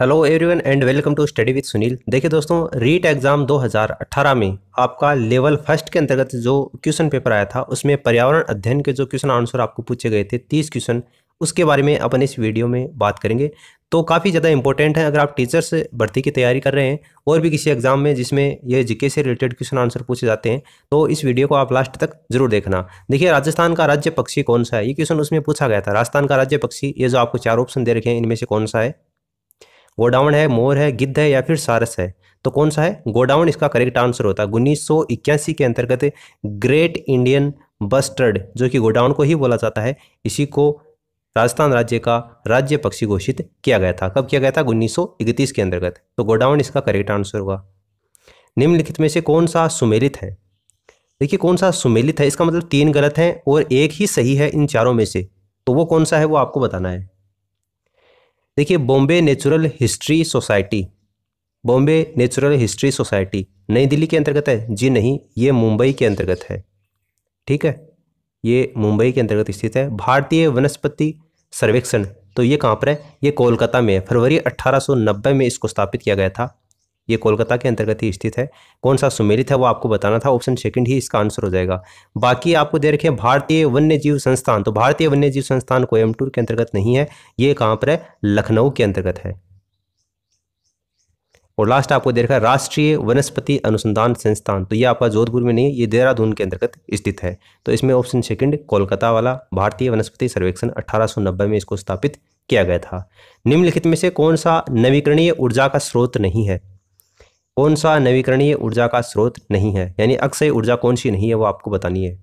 Hello everyone and welcome to study with Sunil. देखिए दोस्तों, REET exam 2018 में आपका लेवल फर्स्ट के अंतर्गत जो क्वेश्चन पेपर आया था उसमें पर्यावरण अध्ययन के जो क्वेश्चन आंसर आपको पूछे गए थे 30 क्वेश्चन, उसके बारे में अपन इस वीडियो में बात करेंगे। तो काफ़ी ज़्यादा इंपॉर्टेंट है अगर आप टीचर्स भर्ती की तैयारी कर रहे हैं और भी किसी एग्जाम में जिसमें ये जीके से रिलेटेड क्वेश्चन आंसर पूछे जाते हैं, तो इस वीडियो को आप लास्ट तक जरूर देखना। देखिए, राजस्थान का राज्य पक्षी कौन सा है, ये क्वेश्चन उसमें पूछा गया था। राजस्थान का राज्य पक्षी, ये जो आपको 4 ऑप्शन दे रखे हैं, इनमें से कौन सा है? गोडाउन है, मोर है, गिद्ध है या फिर सारस है? तो कौन सा है? गोडाउन इसका करेक्ट आंसर होता है। 1981 के अंतर्गत ग्रेट इंडियन बस्टर्ड, जो कि गोडाउन को ही बोला जाता है, इसी को राजस्थान राज्य का राज्य पक्षी घोषित किया गया था। कब किया गया था? 1931 के अंतर्गत। तो गोडाउन इसका करेक्ट आंसर होगा। निम्नलिखित में से कौन सा सुमेलित है? देखिए, कौन सा सुमेलित है, इसका मतलब 3 गलत हैं और एक ही सही है इन चारों में से। तो वो कौन सा है, वो आपको बताना है। देखिए, Bombay natural history society, Bombay natural history society नई दिल्ली के अंतर्गत है? जी नहीं, ये मुंबई के अंतर्गत है। ठीक है, ये मुंबई के अंतर्गत स्थित है। भारतीय वनस्पति सर्वेक्षण, तो ये कहाँ पर है? ये कोलकाता में है। फरवरी 1890 में इसको स्थापित किया गया था। ये कोलकाता के अंतर्गत ही स्थित है। कौन सा सुमेलित है वो आपको बताना था। ऑप्शन सेकंड ही इसका आंसर हो जाएगा। बाकी आपको दे रखे हैं भारतीय वन्य जीव संस्थान, तो भारतीय वन्य जीव संस्थान कोयम्बटूर के अंतर्गत नहीं है, ये कहाँ पर है? लखनऊ के अंतर्गत है। और लास्ट आपको दे रखा है राष्ट्रीय वनस्पति अनुसंधान संस्थान, तो ये आपका जोधपुर में नहीं है, ये देहरादून के अंतर्गत स्थित है। तो इसमें ऑप्शन सेकंड कोलकाता वाला भारतीय वनस्पति सर्वेक्षण 1890 में इसको स्थापित किया गया था। निम्नलिखित में से कौन सा नवीकरणीय ऊर्जा का स्रोत नहीं है? कौन सा नवीकरणीय ऊर्जा का स्रोत नहीं है, यानी अक्षय ऊर्जा कौन सी नहीं है, वो आपको बतानी है।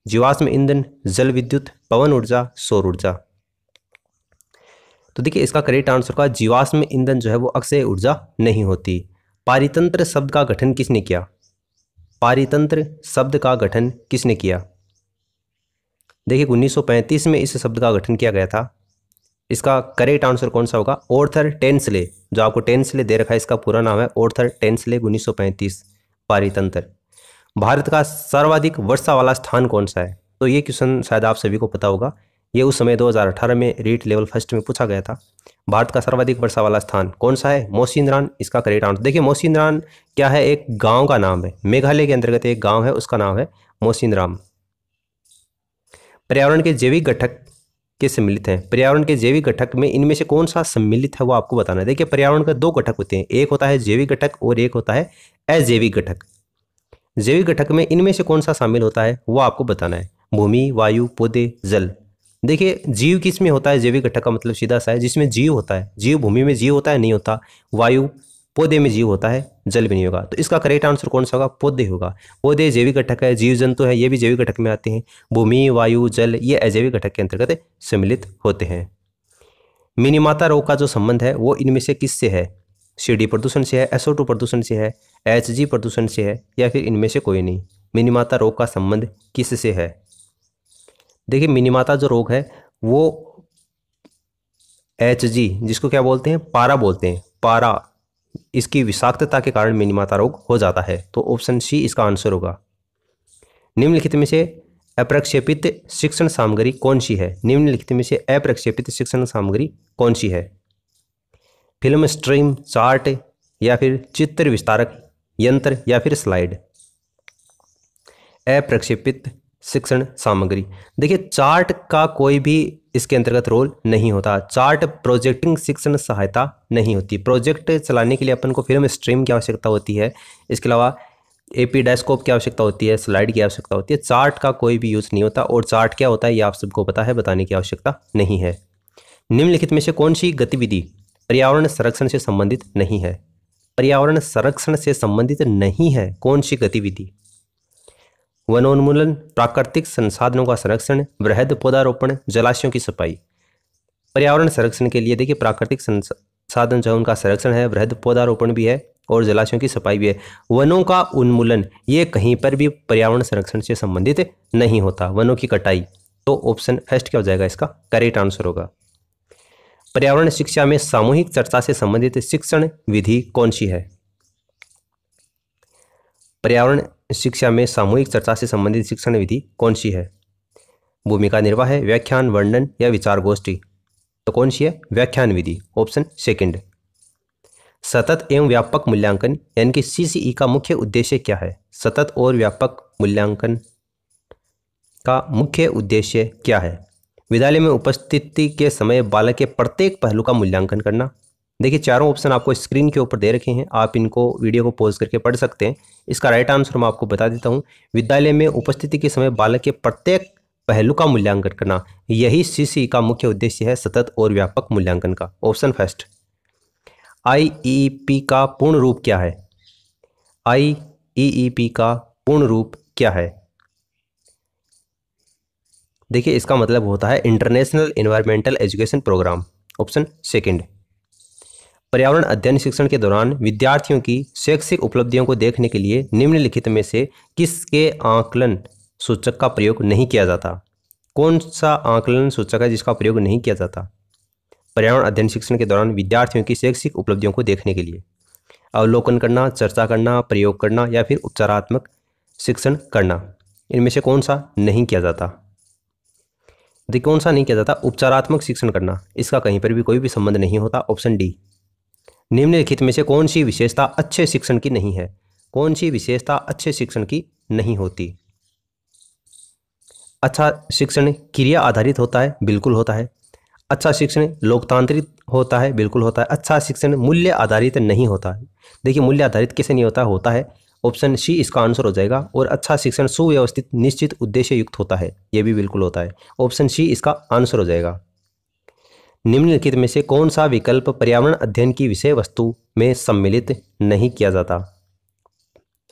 जीवाश्म ईंधन, जल विद्युत, पवन ऊर्जा, सौर ऊर्जा। तो देखिए, इसका करेक्ट आंसर का जीवाश्म ईंधन जो है वो अक्षय ऊर्जा नहीं होती। पारितंत्र शब्द का गठन किसने किया? पारितंत्र शब्द का गठन किसने किया? देखिए, 1935 में इस शब्द का गठन किया गया था। इसका करेक्ट आंसर कौन सा होगा? ऑर्थर टेंसले, जो आपको टेंसले दे रखा है, इसका पूरा नाम है ऑर्थर टेंसले। 1935 पारितंत्र। भारत का सर्वाधिक वर्षा वाला स्थान कौन सा है? तो ये क्वेश्चन शायद आप सभी को पता होगा। ये उस समय 2018 में रीट लेवल फर्स्ट में पूछा गया था। भारत का सर्वाधिक वर्षा वाला स्थान कौन सा है? मौसिनराम इसका करेक्ट आंसर। देखिए, मौसिनराम क्या है? एक गांव का नाम है। मेघालय के अंतर्गत एक गांव है, उसका नाम है मौसिनराम। पर्यावरण के जैविक घटक के सम्मिलित हैं। पर्यावरण के जैविक घटक में इनमें से कौन सा सम्मिलित है वो आपको बताना है। देखिए, पर्यावरण का 2 घटक होते हैं, एक होता है जैविक घटक और एक होता है अजैविक घटक। जैविक घटक में इनमें से कौन सा शामिल होता है वो आपको बताना है। भूमि, वायु, पौधे, जल। देखिए, जीव किस में होता है? जैविक घटक का मतलब सीधा सा है, जिसमें जीव होता है। जीव भूमि में जीव होता है? नहीं होता। वायु, पौधे में जीव होता है, जल भी नहीं होगा। तो इसका करेक्ट आंसर कौन सा होगा? पौधे होगा। पौधे जैविक घटक है, जीव जंतु है, ये भी जैविक घटक में आते हैं। भूमि, वायु, जल ये अजैविक घटक के अंतर्गत सम्मिलित होते हैं। मिनीमाता रोग का जो संबंध है वो इनमें से किससे है? सीडी प्रदूषण से है, SO2 प्रदूषण से है, HG प्रदूषण से है, या फिर इनमें से कोई नहीं? मिनीमाता रोग का संबंध किससे है? देखिए, मिनीमाता जो रोग है वो HG, जिसको क्या बोलते हैं? पारा बोलते हैं। पारा, इसकी विषाक्तता के कारण मिनीमाता रोग हो जाता है। तो ऑप्शन सी इसका आंसर होगा। निम्नलिखित में से अप्रक्षेपित शिक्षण सामग्री कौन सी है? निम्नलिखित में से अप्रक्षेपित शिक्षण सामग्री कौन सी है? फिल्म स्ट्रीम, चार्ट या फिर चित्र विस्तारक यंत्र या फिर स्लाइड? अप्रक्षेपित शिक्षण सामग्री। देखिए, चार्ट का कोई भी इसके अंतर्गत रोल नहीं होता। चार्ट प्रोजेक्टिंग शिक्षण सहायता नहीं होती। प्रोजेक्ट चलाने के लिए अपन को फिल्म स्ट्रीम की आवश्यकता होती है, इसके अलावा एपीडास्कोप की आवश्यकता होती है, स्लाइड की आवश्यकता होती है। चार्ट का कोई भी यूज़ नहीं होता। और चार्ट क्या होता है ये आप सबको पता है, बताने की आवश्यकता नहीं है। निम्नलिखित में से कौन सी गतिविधि पर्यावरण संरक्षण से संबंधित नहीं है? पर्यावरण संरक्षण से संबंधित नहीं है कौन सी गतिविधि? वनोन्मूलन, प्राकृतिक संसाधनों का संरक्षण, वृहद पौधारोपण, जलाशयों की सफाई। पर्यावरण संरक्षण के लिए देखिए, प्राकृतिक संसाधन जो उनका संरक्षण है, वृहद पौधारोपण भी है और जलाशयों की सफाई भी है। वनों का उन्मूलन ये कहीं पर भी पर्यावरण संरक्षण से संबंधित नहीं होता। वनों की कटाई, तो ऑप्शन फर्स्ट क्या हो जाएगा? इसका करेक्ट आंसर होगा। पर्यावरण शिक्षा में सामूहिक चर्चा से संबंधित शिक्षण विधि कौन सी है? पर्यावरण शिक्षा में सामूहिक चर्चा से संबंधित शिक्षण विधि कौन सी है? भूमिका निर्वाह है, व्याख्यान, वर्णन या विचार गोष्ठी? तो कौन सी है? व्याख्यान विधि, ऑप्शन सेकंड। सतत एवं व्यापक मूल्यांकन यानी कि सीसीई का मुख्य उद्देश्य क्या है? सतत और व्यापक मूल्यांकन का मुख्य उद्देश्य क्या है? विद्यालय में उपस्थिति के समय बालक के प्रत्येक पहलू का मूल्यांकन करना। देखिए चारों ऑप्शन आपको स्क्रीन के ऊपर दे रखे हैं, आप इनको वीडियो को पॉज करके पढ़ सकते हैं। इसका राइट आंसर मैं आपको बता देता हूं, विद्यालय में उपस्थिति के समय बालक के प्रत्येक पहलू का मूल्यांकन करना, यही सीसीई का मुख्य उद्देश्य है, सतत और व्यापक मूल्यांकन का। Option first. आईईपी का पूर्ण रूप क्या है? आईईपी का पूर्ण रूप क्या है? देखिए इसका मतलब होता है international environmental education programme. Option second. पर्यावरण अध्ययन शिक्षण के दौरान विद्यार्थियों की शैक्षिक उपलब्धियों को देखने के लिए निम्नलिखित में से किसके आकलन सूचक का प्रयोग नहीं किया जाता? कौन सा आकलन सूचक है जिसका प्रयोग नहीं किया जाता पर्यावरण अध्ययन शिक्षण के दौरान विद्यार्थियों की शैक्षिक उपलब्धियों को देखने के लिए? अवलोकन करना, चर्चा करना, प्रयोग करना या फिर उपचारात्मक शिक्षण करना, इनमें से कौन सा नहीं किया जाता? देखिए कौन सा नहीं किया जाता? उपचारात्मक शिक्षण करना, इसका कहीं पर भी कोई भी संबंध नहीं होता। Option D. निम्नलिखित में से कौन सी विशेषता अच्छे शिक्षण की नहीं है? कौन सी विशेषता अच्छे शिक्षण की नहीं होती? अच्छा शिक्षण क्रिया आधारित होता है, बिल्कुल होता है। अच्छा शिक्षण लोकतांत्रिक होता है, बिल्कुल होता है। अच्छा शिक्षण मूल्य आधारित नहीं होता है। देखिए मूल्य आधारित कैसे नहीं होता? होता है। ऑप्शन सी इसका आंसर हो जाएगा। और अच्छा शिक्षण सुव्यवस्थित निश्चित उद्देश्य युक्त होता है, यह भी बिल्कुल होता है। ऑप्शन सी इसका आंसर हो जाएगा। निम्नलिखित में से कौन सा विकल्प पर्यावरण अध्ययन की विषय वस्तु में सम्मिलित नहीं किया जाता?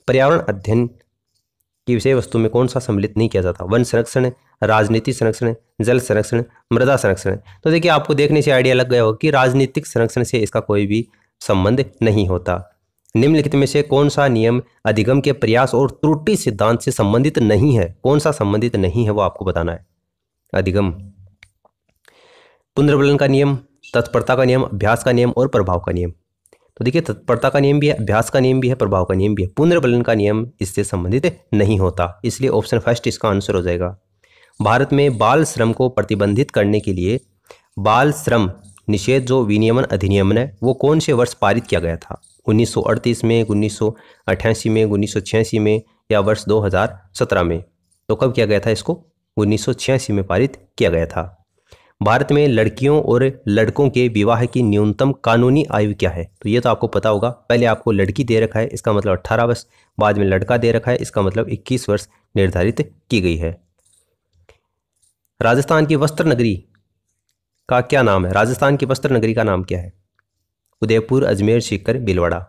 पर्यावरण अध्ययन की विषय वस्तु में कौन सा सम्मिलित नहीं किया जाता? वन संरक्षण, राजनीतिक संरक्षण, जल संरक्षण, मृदा संरक्षण। तो देखिए आपको देखने से आइडिया लग गया होगा कि राजनीतिक संरक्षण से इसका कोई भी संबंध नहीं होता। निम्नलिखित में से कौन सा नियम अधिगम के प्रयास और त्रुटि सिद्धांत से संबंधित नहीं है? कौन सा संबंधित नहीं है वो आपको बताना है। अधिगम, पुनर्वलन का नियम, तत्परता का नियम, अभ्यास का नियम और प्रभाव का नियम। तो देखिए तत्परता का नियम भी है, अभ्यास का नियम भी है, प्रभाव का नियम भी है। पुनर्वलन का नियम इससे संबंधित नहीं होता, इसलिए ऑप्शन फर्स्ट इसका आंसर हो जाएगा। भारत में बाल श्रम को प्रतिबंधित करने के लिए बाल श्रम निषेध जो विनियमन अधिनियम है वो कौन से वर्ष पारित किया गया था? 1938 में, 1988 में, 1986 में या वर्ष 2017 में? तो कब किया गया था इसको? 1986 में पारित किया गया था। भारत में लड़कियों और लड़कों के विवाह की न्यूनतम कानूनी आयु क्या है? तो ये तो आपको पता होगा। पहले आपको लड़की दे रखा है, इसका मतलब 18 वर्ष, बाद में लड़का दे रखा है, इसका मतलब 21 वर्ष निर्धारित की गई है। राजस्थान की वस्त्र नगरी का क्या नाम है? राजस्थान की वस्त्र नगरी का नाम क्या है? उदयपुर, अजमेर, सीकर, भीलवाड़ा।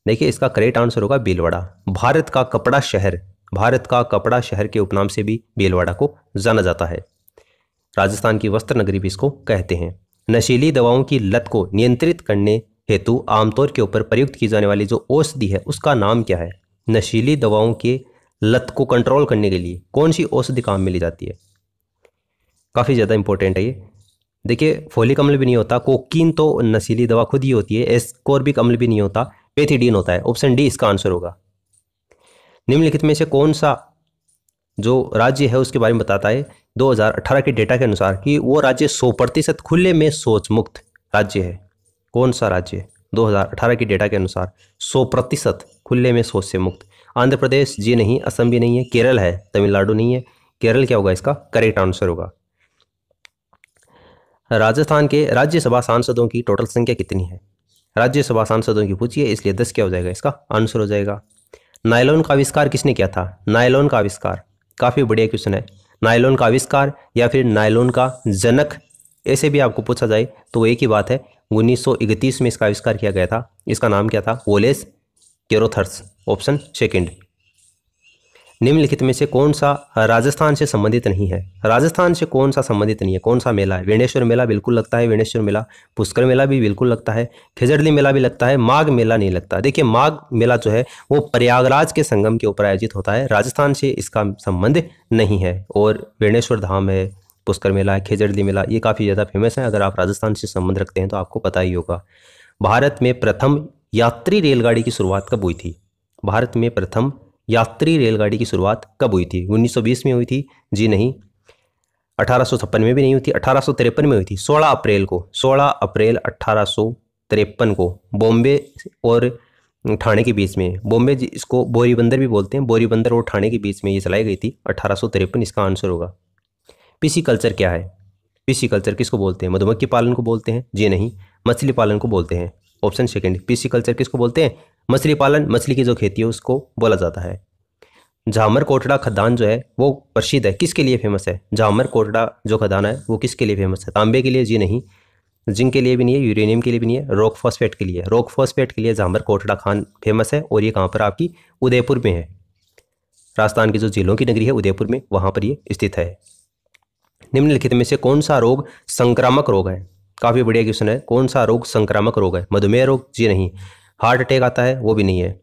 देखिए इसका करेक्ट आंसर होगा भीलवाड़ा। भारत का कपड़ा शहर, भारत का कपड़ा शहर के उपनाम से भी भीलवाड़ा को जाना जाता है। राजस्थान की वस्त्र नगरी भी इसको कहते हैं। नशीली दवाओं की लत को नियंत्रित करने हेतु आमतौर के ऊपर प्रयुक्त की जाने वाली जो औषधि है उसका नाम क्या है? नशीली दवाओं के लत को कंट्रोल करने के लिए कौन सी औषधि काम में ली जाती है? काफ़ी ज़्यादा इंपॉर्टेंट है ये। देखिए फोलिक अम्ल भी नहीं होता, कोकीन तो नशीली दवा खुद ही होती है, एस्कॉर्बिक अम्ल भी नहीं होता, पेथिडीन होता है। ऑप्शन डी इसका आंसर होगा। निम्नलिखित में से कौन सा जो राज्य है उसके बारे में बताता है 2018 के डेटा के अनुसार कि वो राज्य 100% खुले में शौच मुक्त राज्य है? कौन सा राज्य 2018 के डेटा के अनुसार 100% खुले में शौच से मुक्त? आंध्र प्रदेश जी नहीं, असम भी नहीं है, केरल है, तमिलनाडु नहीं है। केरल क्या होगा? इसका करेक्ट आंसर होगा। राजस्थान के राज्यसभा सांसदों की टोटल संख्या कितनी है? राज्यसभा सांसदों की पूछिए, इसलिए 10 क्या हो जाएगा? इसका आंसर हो जाएगा। नायलॉन का आविष्कार किसने किया था? नायलॉन का आविष्कार, काफ़ी बढ़िया क्वेश्चन है। नायलॉन का आविष्कार या फिर नायलॉन का जनक, ऐसे भी आपको पूछा जाए तो एक ही बात है। 1931 में इसका आविष्कार किया गया था। इसका नाम क्या था? Wallace Carothers. Option second. निम्नलिखित में से कौन सा राजस्थान से संबंधित नहीं है? राजस्थान से कौन सा संबंधित नहीं है? कौन सा मेला है? वेणेश्वर मेला बिल्कुल लगता है, वेणेश्वर मेला। पुष्कर मेला भी बिल्कुल लगता है, खिजड़ली मेला भी लगता है, माघ मेला नहीं लगता। देखिए माघ मेला जो है वो प्रयागराज के संगम के ऊपर आयोजित होता है, राजस्थान से इसका संबंध नहीं है। और वेणेश्वर धाम है, पुष्कर मेला है, खिजड़ली मेला, ये काफ़ी ज़्यादा फेमस है। अगर आप राजस्थान से संबंध रखते हैं तो आपको पता ही होगा। भारत में प्रथम यात्री रेलगाड़ी की शुरुआत कब हुई थी? भारत में प्रथम यात्री रेलगाड़ी की शुरुआत कब हुई थी? 1920 में हुई थी? जी नहीं। 1856 में भी नहीं हुई थी, 1853 में हुई थी। 16 अप्रैल को, 16 अप्रैल 1853 1853 को बॉम्बे और ठाणे के बीच में, बॉम्बे इसको बोरीबंदर भी बोलते हैं, बोरीबंदर और ठाणे के बीच में ये चलाई गई थी 1853, इसका आंसर होगा। पीसी कल्चर क्या है? पीसी कल्चर किसको बोलते हैं? मधुमक्खी पालन को बोलते हैं? जी नहीं, मछली पालन को बोलते हैं। ऑप्शन सेकंड, पीसी कल्चर किसको बोलते हैं? मछली पालन, मछली की जो खेती है उसको बोला जाता है। झामर कोटड़ा खदान जो है वो प्रसिद्ध है, किसके लिए फेमस है? झामर कोटड़ा जो खदान है वो किसके लिए फेमस है? तांबे के लिए? जी नहीं, जिंक के लिए भी नहीं है, यूरेनियम के लिए भी नहीं है, रॉक फॉस्फेट के लिए। रॉक फॉस्फेट के लिए झामर कोटड़ा खान फेमस है, और ये कहाँ पर आपकी उदयपुर में है। राजस्थान की जो झीलों की नगरी है उदयपुर में, वहाँ पर ये स्थित है। निम्नलिखित में से कौन सा रोग संक्रामक रोग है? काफ़ी बढ़िया क्वेश्चन है। कौन सा रोग संक्रामक रोग है? मधुमेह रोग? जी नहीं। हार्ट अटैक आता है? वो भी नहीं है।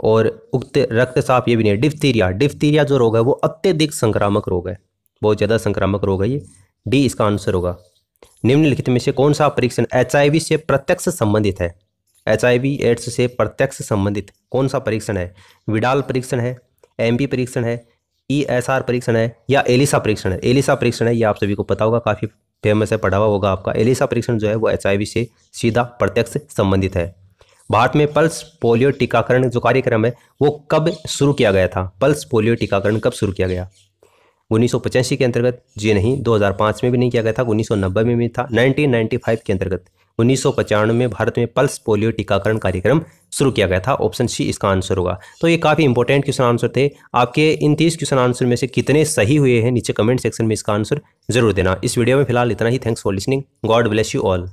और उक्त रक्तचाप? ये भी नहीं है। डिप्थीरिया? डिप्थीरिया जो रोग है वो अत्यधिक संक्रामक रोग है, बहुत ज़्यादा संक्रामक रोग है ये। डी इसका आंसर होगा। निम्नलिखित में से कौन सा परीक्षण HIV से प्रत्यक्ष संबंधित है? HIV एड्स से प्रत्यक्ष संबंधित कौन सा परीक्षण है? विडाल परीक्षण है, MP परीक्षण है, ESR परीक्षण है, या एलिसा परीक्षण है? एलिसा परीक्षण है, ये आप सभी को पता होगा, काफ़ी फेमस है, पढ़ा हुआ होगा आपका। एलिसा परीक्षण जो है वो HIV से सीधा प्रत्यक्ष संबंधित है। भारत में पल्स पोलियो टीकाकरण जो कार्यक्रम है वो कब शुरू किया गया था? पल्स पोलियो टीकाकरण कब शुरू किया गया? 1985 के अंतर्गत? जी नहीं, 2005 में भी नहीं किया गया था, 1990 में भी था, 1995 के अंतर्गत 1995 में भारत में पल्स पोलियो टीकाकरण कार्यक्रम शुरू किया गया था। ऑप्शन सी इसका आंसर होगा। तो ये काफ़ी इंपॉर्टेंट क्वेश्चन आंसर थे। आपके इन 30 क्वेश्चन आंसर में से कितने सही हुए हैं नीचे कमेंट सेक्शन में इसका आंसर जरूर देना। इस वीडियो में फिलहाल इतना ही। Thanks for listening. God bless you all.